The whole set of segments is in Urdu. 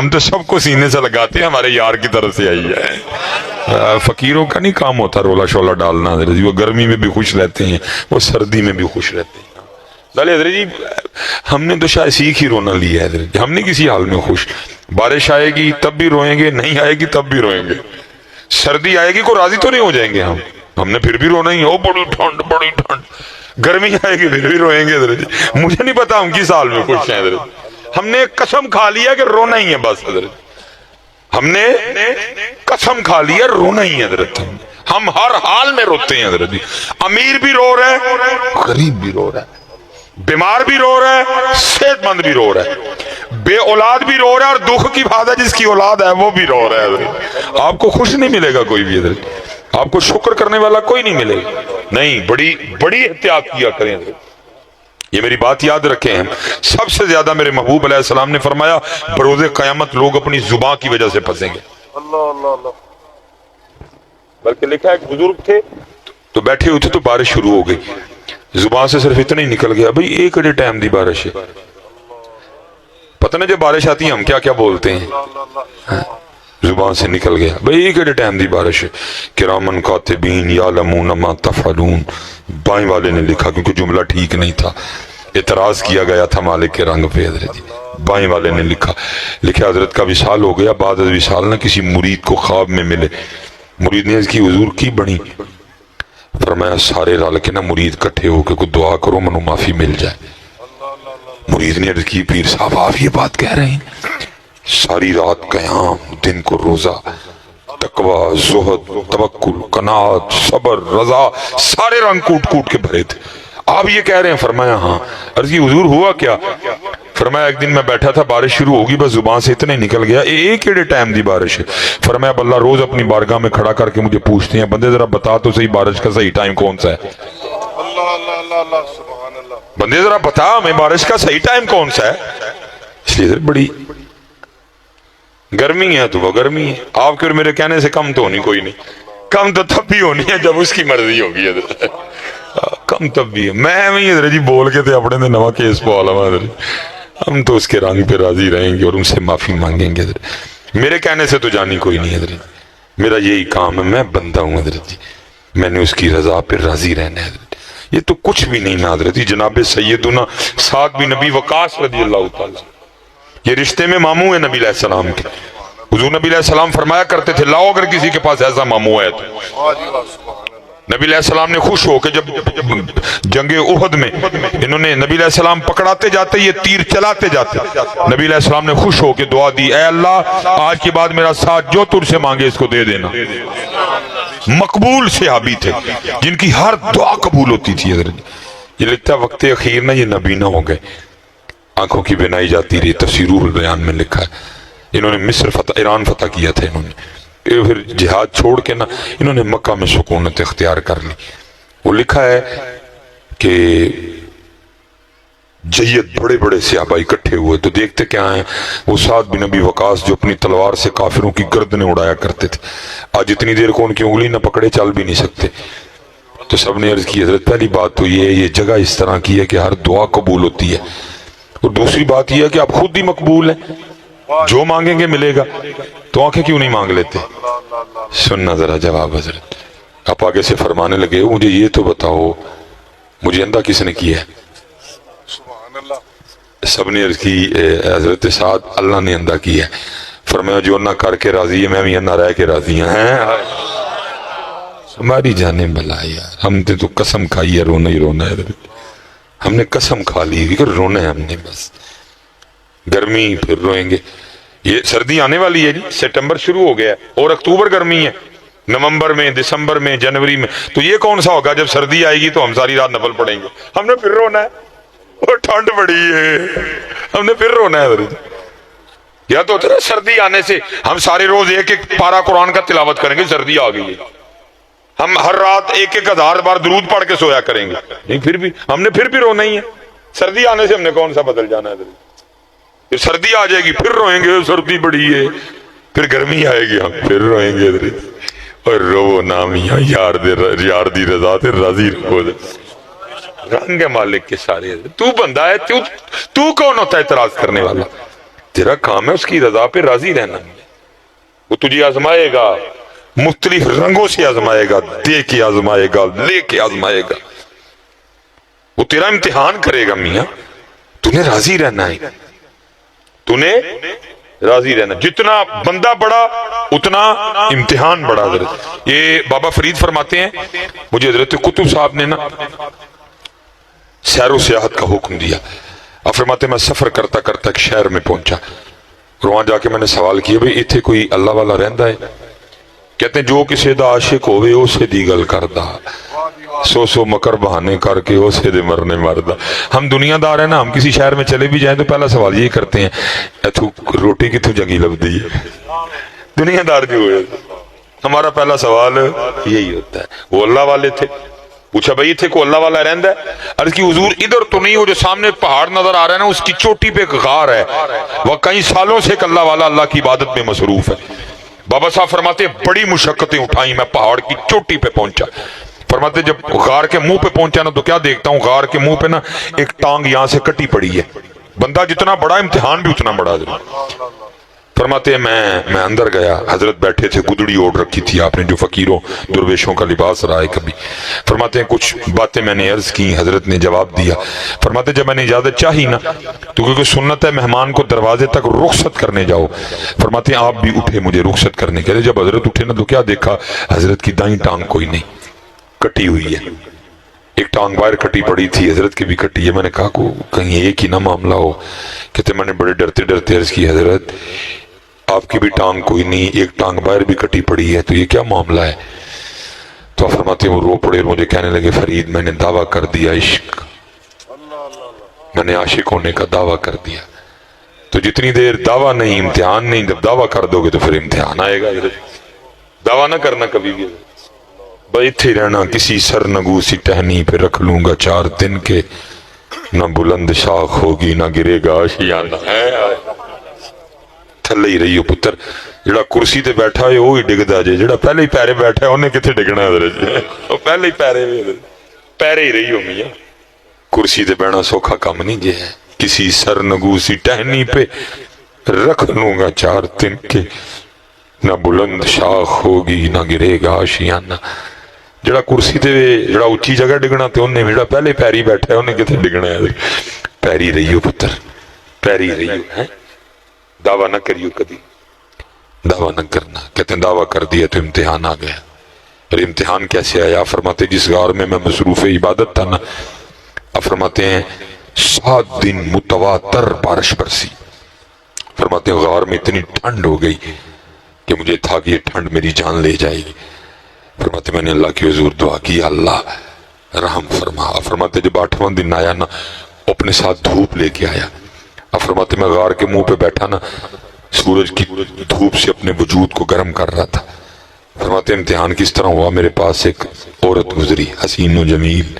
ہم تو سب کو سینے سے لگاتے ہیں، ہمارے یار کی طرف سے آئی ہے۔ فقیروں کا نہیں کام ہوتا رولا شولا ڈالنا حضرت جی، وہ گرمی میں بھی خوش رہتے ہیں، وہ سردی میں بھی خوش رہتے ہیں۔ ڈالے حضرت جی ہم نے تو شاید سیکھ ہی رونا لیا ہے حضرت جی، ہم نے کسی حال میں خوش، بارش آئے گی تب بھی روئیں گے، نہیں آئے گی تب بھی روئیں گے، سردی آئے گی کو راضی تو نہیں ہو جائیں گے ہم نے پھر بھی رونا ہی ہے، او بڑی ٹھنڈ بڑی ٹھنڈ، گرمی آئے گی پھر بھی روئیں گے حضرت جی، مجھے نہیں پتا ہم کس حال میں خوش ہیں حضرت جی، ہم نے قسم کھا لیا کہ رونا ہی ہے بس حضرت، ہم نے قسم کھا لیا رونا ہی ہے حضرت، ہم ہر حال میں روتے ہیں حضرت جی، امیر بھی رو رہا ہے، غریب بھی رو رہا ہے، بیمار بھی رو رہا ہے، صحت مند بھی رو رہا ہے، بے اولاد بھی رو رہا ہے، اور دکھ کی بات ہے جس کی اولاد ہے وہ بھی رو رہا ہے حضرت۔ آپ کو خوش نہیں ملے گا کوئی بھی حضرت، آپ کو شکر کرنے والا کوئی نہیں ملے گا، نہیں، بڑی بڑی احتیاط کیا کریں حضرت، یہ میری بات یاد رکھیں ہیں۔ سب سے زیادہ میرے محبوب علیہ السلام نے فرمایا بروز قیامت لوگ اپنی زبان کی وجہ سے پھنسیں گے، اللہ اللہ اللہ، بلکہ لکھا ہے ایک بزرگ تھے تو بیٹھے ہوئے تھے تو بارش شروع ہو گئی، زبان سے صرف اتنا ہی نکل گیا بھئی ایک اڑے ٹائم دی بارش ہے، پتہ نہیں جب بارش آتی ہے ہم کیا کیا بولتے ہیں، زبان سے نکل گیا بھئی ایک اڑے ٹائم دی بارش ہے، کرامن کاتبین یعلمون ما تفعلون، بائیں والے نے لکھا کیونکہ جملہ ٹھیک نہیں تھا، اعتراض کیا گیا تھا مالک کے رنگ پہ حضرت جی، بائیں والے نے لکھا حضرت کا وصال ہو گیا، بعد از وصال نہ کسی مرید کو خواب میں ملے، مرید نے اس کی حضور کی بنی، فرمایا سارے رل کے نہ مرید کٹھے ہو کے کوئی دعا کرو منو معافی مل جائے، مرید نے عرض کی پیر صاحب آپ یہ بات کہہ رہے ہیں، ساری رات قیام، دن کو روزہ، تقوی، زہد، توکل، قناعت، صبر، رضا، سارے رنگ کوٹ کوٹ کے بھرے تھے، آپ یہ کہہ رہے ہیں؟ فرمایا ہاں، عرض کی حضور ہوا کیا؟ فرمایا ایک دن میں بیٹھا تھا بارش شروع ہوگی بس زبان سے اتنے نکل گیا ایک ایڑے ٹائم دی بارش ہے، فرمایا اللہ روز اپنی بارگاہ میں کھڑا کر کے مجھے پوچھتے ہیں بندے ذرا بتا تو صحیح بارش کا صحیح ٹائم کون سا ہے، اللہ اللہ اللہ اللہ، سبحان اللہ، بندے ذرا بتا ہمیں بارش کا صحیح ٹائم کون سا ہے، اس لیے بڑی گرمی ہے تو وہ گرمی ہے، آپ کے اور میرے کہنے سے کم تو ہونی کوئی نہیں، کم تو تب بھی ہونی ہے جب اس کی مرضی ہوگی حضرت، کم تب بھی ہے، میں وہی حضرت جی بول کے تھے اپنے دے نواں کیس پوا لوا حضرت، ہم تو اس کے رنگ پہ راضی رہیں گے اور ان سے معافی مانگیں گے حضرت، میرے کہنے سے تو جانی کوئی نہیں حضرت، میرا یہی کام ہے، میں بندہ ہوں حضرت جی، میں نے اس کی رضا پہ راضی رہنا ہے حضرت، یہ تو کچھ بھی نہیں نا حضرت جی، جناب سیدنا سعد بن نبی وقاص رضی اللہ تعالیٰ، یہ رشتے میں ماموں ہیں نبی علیہ السلام کے، حضور نبی علیہ السلام فرمایا کرتے تھے لاؤ اگر کسی کے پاس ایسا ماموں ہے تو، واہ جی واہ، سبحان اللہ، نبی علیہ السلام نے خوش ہو کہ جب جنگ احد میں انہوں نے نبی علیہ السلام پکڑاتے جاتے یہ تیر چلاتے جاتے، نبی علیہ السلام نے خوش ہو کے دعا دی اے اللہ آج کے بعد میرا ساتھ جو تجھ سے مانگے اس کو دے دینا، مقبول صحابی تھے جن کی ہر دعا قبول ہوتی تھی حضرت، یہ لکھتا وقت اخیر نہ یہ نبینا ہو گئے، آنکھوں کی بنائی جاتی رہی، تفسیر البیان میں لکھا ہے انہوں نے مصر فتح ایران فتح کیا تھا، انہوں نے پھر جہاد چھوڑ کے نا انہوں نے مکہ میں سکونت اختیار کر لی، وہ لکھا ہے کہ جید بڑے بڑے صحابہ اکٹھے ہوئے تو دیکھتے کیا ہیں وہ سعد بن نبی وقاص جو اپنی تلوار سے کافروں کی گردنیں اڑایا کرتے تھے، آج اتنی دیر کو ان کی انگلی نہ پکڑے چل بھی نہیں سکتے، تو سب نے عرض کی حضرت پہلی بات تو یہ جگہ اس طرح کی ہے کہ ہر دعا قبول ہوتی ہے، اور دوسری بات یہ ہے کہ آپ خود بھی مقبول ہیں، جو مانگیں گے ملے گا، تو آنکھیں کیوں نہیں مانگ لیتے؟ سننا ذرا جواب حضرت، آپ آگے سے فرمانے لگے مجھے یہ تو بتاؤ مجھے اندھا کس نے کیا ہے؟ سبحان اللہ، سب نے عرض کی حضرت سعد اللہ نے اندھا کیا ہے، فرمایا جو اندھا کر کے راضی ہے میں بھی اندھا رہ کے راضی ہیں، ہماری جانیں بلا یار، ہم نے تو قسم کھائی ہے رونا ہی رونا ہے حضرت، ہم نے قسم کھا لی کہ رونا ہے ہم نے، بس گرمی پھر روئیں گے، یہ سردی آنے والی ہے جی، سپٹمبر شروع ہو گیا ہے اور اکتوبر گرمی ہے، نومبر میں دسمبر میں جنوری میں، تو یہ کون سا ہوگا جب سردی آئے گی تو ہم ساری رات نفل پڑیں گے، ہم نے پھر رونا ہے، اور ٹھنڈ بڑی ہے ہم نے پھر رونا ہے حضرت، یا تو ہوتا ہے سردی آنے سے ہم سارے روز ایک ایک پارہ قرآن کا تلاوت کریں گے، سردی آ گئی ہے ہم ہر رات 1000 بار درود پڑھ کے سویا کریں گے، نہیں پھر بھی ہم نے پھر بھی رونا ہی ہے، سردی آنے سے ہم نے کون سا بدل جانا ہے حضرت، پھر سردی آ جائے گی پھر روئیں گے سردی بڑی ہے، پھر گرمی آئے گی ہم پھر روئیں گے حضرت، اور رو نامیاں یار دی رضا تے راضی رکھو، رنگ ہے مالک کے سارے، تو بندہ ہے تو کون ہوتا ہے اعتراض کرنے والا، تیرا کام ہے اس کی رضا پہ راضی رہنا. وہ تجھے آزمائے گا, مختلف رنگوں سے آزمائے گا, دے کے آزمائے گا, لے کے آزمائے گا. وہ تیرا امتحان کرے گا میاں. تو نے راضی رہنا ہے, تو نے راضی رہنا. جتنا بندہ بڑا اتنا امتحان بڑا. حضرت یہ بابا فرید فرماتے ہیں, مجھے حضرت قطب صاحب نے نا سیر و سیاحت کا حکم دیا. اب فرماتے ہیں میں سفر کرتا کرتا ایک شہر میں پہنچا, اور وہاں جا کے میں نے سوال کیا بھئی اتھے کوئی اللہ والا رہندا ہے؟ کہتے ہیں جو کسی دا عاشق ہوئے اسے دی گل کردا, سو سو مکر بہانے کر کے اسے دے مرنے مردا. ہم دنیا دار ہیں نا, ہم کسی شہر میں چلے بھی جائیں تو پہلا سوال یہی کرتے ہیں ایتھو روٹی کتھوں جگی لب دی ہے. دنیا دار جو ہوئے ہمارا پہلا سوال یہی ہوتا ہے. وہ اللہ والے تھے, پوچھا بھئی اتھے کو اللہ والا رہندا ہے؟ عرض کی حضور ادھر تو نہیں, وہ جو سامنے پہاڑ نظر آ رہا ہے نا اس کی چوٹی پہ ایک غار ہے, وہ کئی سالوں سے ایک اللہ والا اللہ کی عبادت میں مصروف ہے. بابا صاحب فرماتے ہیں بڑی مشقتیں اٹھائیں, میں پہاڑ کی چوٹی پہ پہنچا. فرماتے جب غار کے منہ پہ پہنچا نا تو کیا دیکھتا ہوں, غار کے منہ پہ نا ایک ٹانگ یہاں سے کٹی پڑی ہے. بندہ جتنا بڑا امتحان بھی اتنا بڑا. فرماتے ہیں میں اندر گیا, حضرت بیٹھے تھے, گدڑی اوڑھ رکھی تھی آپ نے جو فقیروں درویشوں کا لباس رہا ہے کبھی. فرماتے ہیں کچھ باتیں میں نے عرض کی, حضرت نے جواب دیا. فرماتے ہیں جب میں نے اجازت چاہی نا تو کیونکہ سنت ہے مہمان کو دروازے تک رخصت کرنے جاؤ. فرماتے ہیں آپ بھی اٹھے مجھے رخصت کرنے کے لیے. جب حضرت اٹھے نا تو کیا دیکھا, حضرت کی دائیں ٹانگ کوئی نہیں, کٹی ہوئی ہے. ایک ٹانگ باہر کٹی پڑی تھی, حضرت کی بھی کٹی ہے. میں نے کہا کو کہیں ایک ہی نہ معاملہ ہو. کہتے میں نے بڑے ڈرتے ڈرتے عرض کی حضرت آپ کی بھی ٹانگ کوئی نہیں, ایک ٹانگ باہر بھی کٹی پڑی ہے, تو یہ کیا معاملہ ہے؟ تو فرماتے ہیں وہ رو پڑے اور مجھے کہنے لگے فرید میں نے دعویٰ کر دیا عشق, میں نے عاشق ہونے کا دعویٰ کر دیا. تو جتنی دیر دعویٰ نہیں امتحان نہیں, جب دعویٰ کر دو گے تو پھر امتحان آئے گا. دعویٰ نہ کرنا کبھی بھی, بیٹھے رہنا کسی سرنگو سی ٹہنی پہ رکھ لوں گا 4 دن کے, نہ بلند شاخ ہوگی نہ گرے گا آشیانہ. تھلے ہی رہی ہو پتر, جڑا کرسی تے بیٹھا ہے وہی ڈگدا جے, جڑا پہلے ہی پیرے بیٹھا ہے انہیں کتنے ڈگنا ہے. پہلے ہی پیرے ہی رہی ہو میاں. کرسی تے بیٹھنا سوکھا کام نہیں جے, کسی سرنگو سی ٹہنی پہ رکھ لوں گا 4 دن کے, نہ بلند شاخ ہوگی نہ گرے گا آشیانہ. جڑا کرسی تے جڑا اچھی جگہ ڈگنا تے انہیں, جڑا پہلے پیری بیٹھا ہے انہیں کتنے ڈگنا ہے. پیری رہی ہو پتر, پیری رہی ہو. دعویٰ نہ کریو کبھی, دعویٰ نہ کرنا. کہتے ہیں دعویٰ کر دیا تو امتحان آ گیا. اور امتحان کیسے آیا؟ فرماتے جس غار میں مصروف عبادت تھا نا, فرماتے ہیں 7 دن متواتر بارش برسی. فرماتے ہیں غار میں اتنی ٹھنڈ ہو گئی کہ مجھے تھا کہ یہ ٹھنڈ میری جان لے جائے گی. فرماتے میں نے اللہ کی حضور دعا کی, اللہ رحم فرما. فرماتے جب 8واں دن آیا نا, اپنے ساتھ دھوپ لے کے آیا. فرماتے میں غار کے منہ پہ بیٹھا نا, سورج کی دھوپ سے اپنے وجود کو گرم کر رہا تھا. فرماتے امتحان کس طرح ہوا, میرے پاس ایک عورت گزری حسین و جمیل,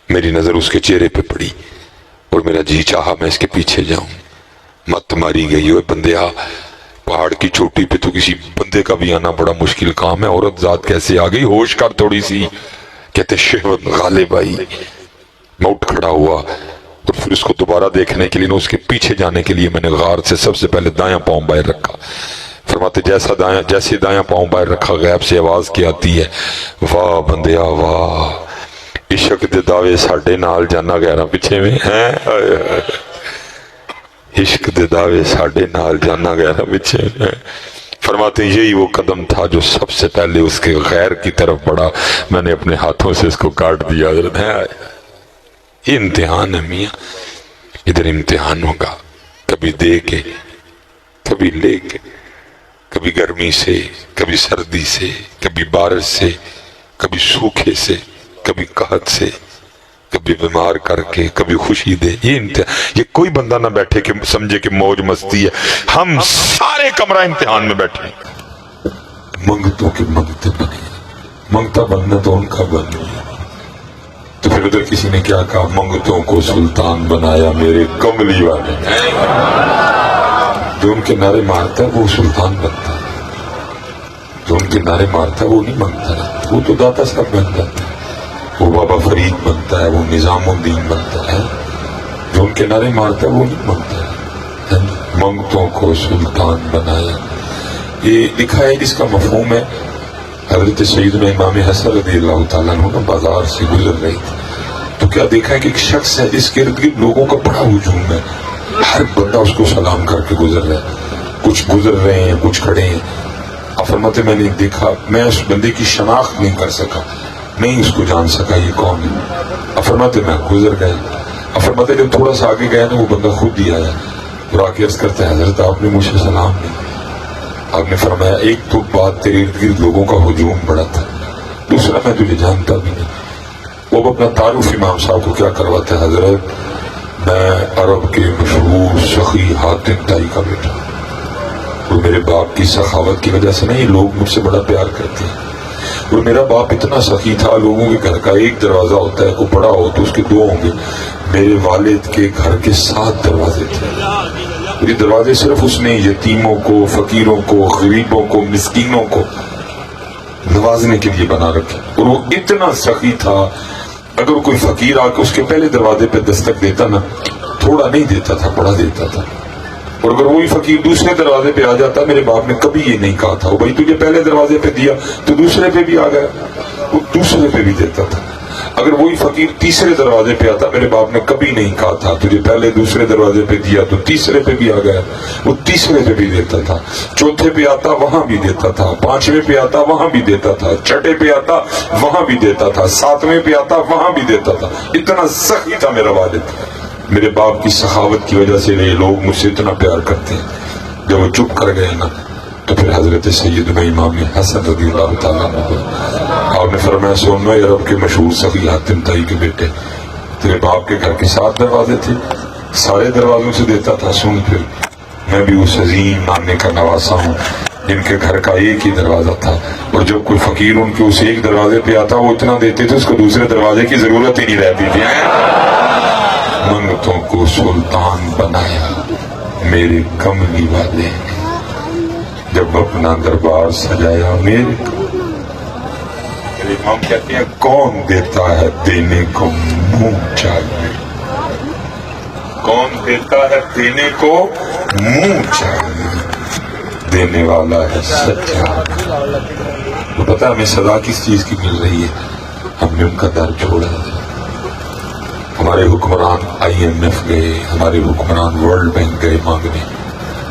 میری نظر اس کے چہرے پہ پڑی اور میرا جی چاہا میں اس کے پیچھے جاؤں. مت ماری گئی ہوئے بندے, پہاڑ کی چوٹی پہ تو کسی بندے کا بھی آنا بڑا مشکل کام ہے, عورت ذات کیسے آ گئی؟ ہوش کر تھوڑی سی. کہتے شہوت غالب آئی. میں اٹھ کھڑا ہوا اور پھر اس کو دوبارہ دیکھنے کے لیے, اس کے پیچھے جانے کے لیے میں نے غار سے سب سے پہلے دایاں پاؤں باہر رکھا. فرماتے جیسے دایاں پاؤں باہر رکھا, غیب سے آواز کی آتی ہے, واہ بندیا واہ, عشق دے دعوے ساڈے نال جانا گہرا پیچھے میں ہیں. عشق دے دعوے ساڈے نال جانا گہرا پیچھے میں. فرماتے ہیں یہی وہ قدم تھا جو سب سے پہلے اس کے غیر کی طرف بڑھا, میں نے اپنے ہاتھوں سے اس کو کاٹ دیا. حضرت یہ امتحان ہے میاں, ادھر امتحان ہوگا, کبھی دے کے کبھی لے کے, کبھی گرمی سے کبھی سردی سے, کبھی بارش سے کبھی سوکھے سے, کبھی قحط سے, کبھی بیمار کر کے, کبھی خوشی دے. یہ کوئی بندہ نہ بیٹھے کہ سمجھے کہ موج مستی ہے. ہم سارے کمرہ امتحان میں بیٹھے ہیں. منگتوں کے منگتے بنے, منگتا بننا تو ان کا بن گیا. تو پھر ادھر کسی نے کیا کہا, منگتوں کو سلطان بنایا میرے کملی والے. جو ان کے نعرے مارتا ہے وہ سلطان بنتا ہے, جو ان کے نعرے مارتا ہے وہ نہیں منگتا رہتا, وہ تو داتا صاحب بن جاتا ہے, وہ بابا فرید بنتا ہے, وہ نظام الدین بنتا ہے. جو ان کے نعرے مارتا ہے وہ نہیں منگتا ہے. منگتوں کو سلطان بنایا. یہ لکھا ہے جس کا مفہوم ہے حضرت سیدنا امام حسن رضی اللہ تعالیٰ عنہ بازار سے گزر رہی تھی تو کیا دیکھا ہے کہ ایک شخص ہے جس کے ارد گرد لوگوں کا بڑا ہجوم ہے, ہر بندہ اس کو سلام کر کے گزر رہا ہے, کچھ گزر رہے ہیں کچھ کھڑے ہیں. آپ فرماتے میں نے دیکھا, میں اس بندے کی شناخت نہیں کر سکا, نہیں اس کو جان سکا یہ کون ہے. آپ فرماتے میں گزر گئے. آپ فرماتے جب تھوڑا سا آگے گیا نا وہ بندہ خود ہی آیا اور آ کے عرض کرتا ہے حضرت آپ نے مجھے سلام نہیں. آپ نے فرمایا ایک تو بات تیرے ارد گرد لوگوں کا ہجوم بڑا تھا, دوسرا میں تجھے جانتا بھی نہیں. وہ اپنا تعارف امام صاحب کو کیا کرواتا ہے, حضرت میں عرب کے مشہور سخی حاتم طائی کا بیٹا, اور میرے باپ کی سخاوت کی وجہ سے نہیں لوگ مجھ سے بڑا پیار کرتے ہیں. اور میرا باپ اتنا سخی تھا, لوگوں کے گھر کا ایک دروازہ ہوتا ہے, کوئی بڑا ہو تو اس کے دو ہوں گے, میرے والد کے گھر کے 7 دروازے تھے. یہ دروازے صرف اس نے یتیموں کو, فقیروں کو, غریبوں کو, مسکینوں کو نوازنے کے لیے بنا رکھے. اور وہ اتنا سخی تھا, اگر کوئی فقیر آ کے اس کے پہلے دروازے پہ دستک دیتا نا, تھوڑا نہیں دیتا تھا, بڑا دیتا تھا. اور اگر وہی فقیر دوسرے دروازے پہ آ جاتا, میرے باپ نے کبھی یہ نہیں کہا تھا وہ بھائی تجھے پہلے دروازے پہ دیا تو دوسرے پہ بھی آ گیا, وہ دوسرے پہ بھی دیتا تھا. اگر وہی فقیر تیسرے دروازے پہ آتا, میرے باپ نے کبھی نہیں کہا تھا تجھے پہلے دوسرے دروازے پہ دیا تو تیسرے پہ بھی آ گیا, وہ تیسرے پہ بھی دیتا تھا. چوتھے پہ آتا وہاں بھی دیتا تھا, 5ویں پہ آتا وہاں بھی دیتا تھا, 6ٹھے پہ آتا وہاں بھی دیتا تھا, 7ویں پہ آتا وہاں بھی دیتا تھا. اتنا سخی تھا میرا والد. میرے باپ کی سخاوت کی وجہ سے یہ لوگ مجھ سے اتنا پیار کرتے ہیں. جب وہ چپ کر گئے نا تو پھر حضرت سیدنا امام حسن رضی اللہ تعالیٰ عنہ آپ نے فرمایا سنو عرب کے مشہور سخی حاتم طائی کے بیٹے, تیرے باپ کے گھر کے 7 دروازے تھے, سارے دروازوں سے دیتا تھا. سن پھر میں بھی اس عظیم نانے کا نواسا ہوں جن کے گھر کا ایک ہی دروازہ تھا, اور جب کوئی فقیر ان کے اس ایک دروازے پہ آتا وہ اتنا دیتے تھے اس کو دوسرے دروازے کی ضرورت ہی نہیں رہتی تھی. منگتوں کو سلطان بنایا میرے کملی والے نے, جب اپنا دربار سجایا میرے امام کہتے ہیں کون دیتا ہے دینے کو منہ چاہیے, کون دیتا ہے دینے کو منہ چاہیے, دینے والا ہے سچا. تو پتہ ہمیں سزا کس چیز کی مل رہی ہے, ہم نے ان کا در چھوڑا ہے. ہمارے حکمران IMF گئے, ہمارے حکمران ورلڈ بینک گئے مانگنے,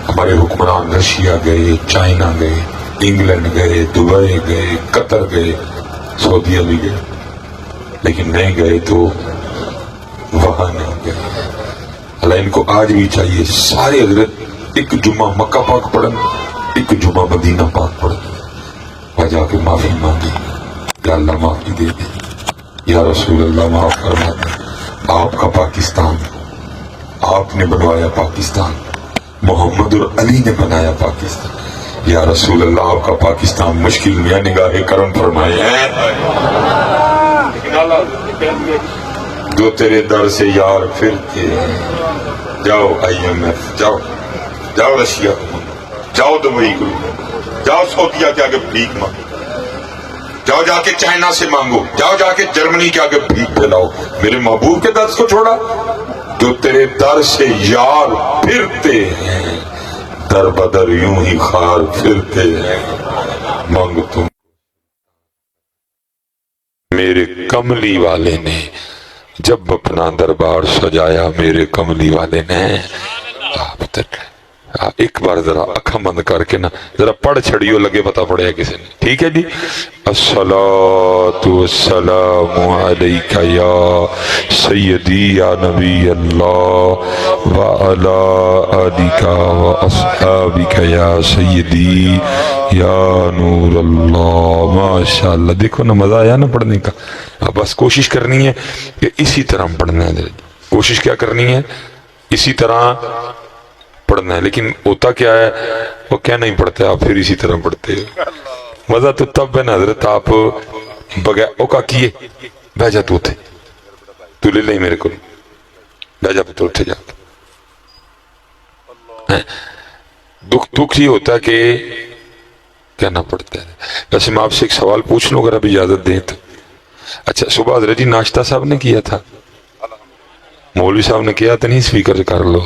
ہمارے حکمران رشیا گئے, چائنا گئے, انگلینڈ گئے, دبئی گئے, قطر گئے, سعودیہ بھی گئے, لیکن نہیں گئے تو وہاں نہیں گئے. اللہ ان کو آج بھی چاہیے سارے حضرت ایک جمعہ مکہ پاک پڑھیں, ایک جمعہ مدینہ پاک پڑھیں, وہاں جا کے معافی مانگی, یا اللہ معافی دے دے, یا رسول اللہ معاف فرما دے, آپ کا پاکستان, آپ نے بنوایا پاکستان, محمد اور علی نے بنایا پاکستان, یا رسول اللہ آپ کا پاکستان مشکل میں نگاہ کرم فرمائے ہیں. جو تیرے در سے یار پھرتے ہیں, جاؤ IMF, جاؤ جاؤ رشیا کو, جاؤ دبئی کو, جاؤ سعودیہ کے آگے بھیک مانگو, جاؤ جا کے چائنا سے مانگو, جاؤ جا کے جرمنی کے آگے بھیک پھیلاؤ. میرے محبوب کے درس کو چھوڑا, جو تیرے در سے یار پھرتے ہیں در بدر یوں ہی خار پھرتے ہیں. مانگ تم میرے کملی والے نے جب اپنا دربار سجایا, میرے کملی والے نے. ایک بار ذرا اکھا بند کر کے نا ذرا پڑھ چھڑیو, لگے پتہ پڑے گا کسی نے. ٹھیک ہے جی. الصلاۃ والسلام علیک یا سیدی یا نبی اللہ وعلی آلک واصحابک یا سیدی یا نور اللہ. ماشاءاللہ, دیکھو نا مزہ آیا نا پڑھنے کا. اب بس کوشش کرنی ہے کہ اسی طرح پڑھنا ہے, کوشش کیا کرنی ہے اسی طرح پڑھنا ہے. لیکن ہوتا کیا ہے وہ کیا نہیں پڑھتے آپ پھر اسی طرح پڑھتے ہو. مزہ تو تب ہے نا حضرت آپ بغیر اوکا کیے بہ جا, تو تھے تو لے لیں میرے کو, بہ جا پتر اٹھے جا. دکھ یہ ہوتا ہے کہ کہنا پڑتا ہے. ویسے میں آپ سے ایک سوال پوچھ لوں اگر اب اجازت دیں تو. اچھا صبح حضرت جی ناشتہ صاحب نے کیا تھا, مولوی صاحب نے کیا تو نہیں, اسپیکر سے کر لو.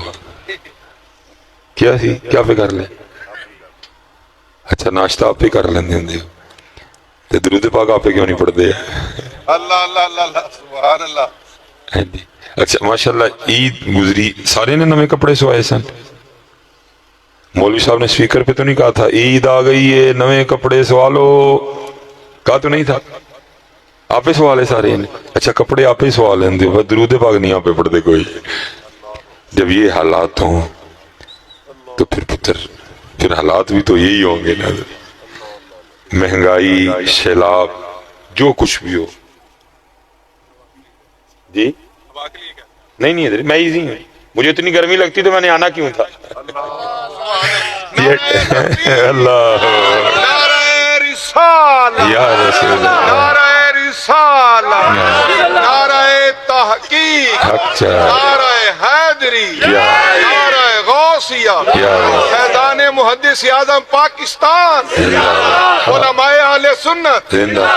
کیا سی کیا پہ کر لیں اچھا ناشتہ آپ پہ کر لیندے ہوندے ہو تے درود پاک آپ پہ کیوں نہیں پڑھتے اللہ اللہ اللہ اللہ سبحان اللہ اچھا ماشاءاللہ عید گزری سارے نے نویں کپڑے سوائے سن مولوی صاحب نے سپیکر پہ تو نہیں کہا تھا عید آ گئی ہے نویں کپڑے سوالو کہا تو نہیں تھا آپ ہی سوال ہے سارے نے اچھا کپڑے آپ ہی سوال لیندے ہو درود پاک نہیں آپ پہ پڑھتے کوئی جب یہ حالات ہوں تو پھر حالات بھی تو یہی ہوں گے نا مہنگائی سیلاب جو کچھ بھی ہو جی نہیں ادھر میں ایزی ہوں مجھے اتنی گرمی لگتی تو میں نے آنا کیوں تھا اللہ نعرہ رسالہ یا رسول اللہ نعرہ رسالہ نعرہ تحقیق اچھا نعرہ حیدری نعرہ غوثیہ فیضان محدث اعظم پاکستان علماء اہل سنت زندہ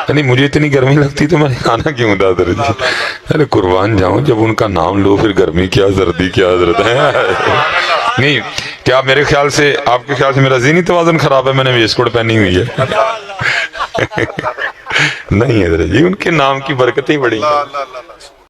یعنی مجھے اتنی گرمی لگتی تو میں نے آنا کیوں تھا درجی ارے قربان جاؤں جب ان کا نام لو پھر گرمی کیا سردی کیا حضرت ہے نہیں کیا میرے خیال سے آپ کے خیال سے میرا ذہنی توازن خراب ہے میں نے ویسٹ کوٹ پہنی ہوئی ہے نہیں ہے درجی ان کے نام کی برکتیں بڑی اللہ اللہ اللہ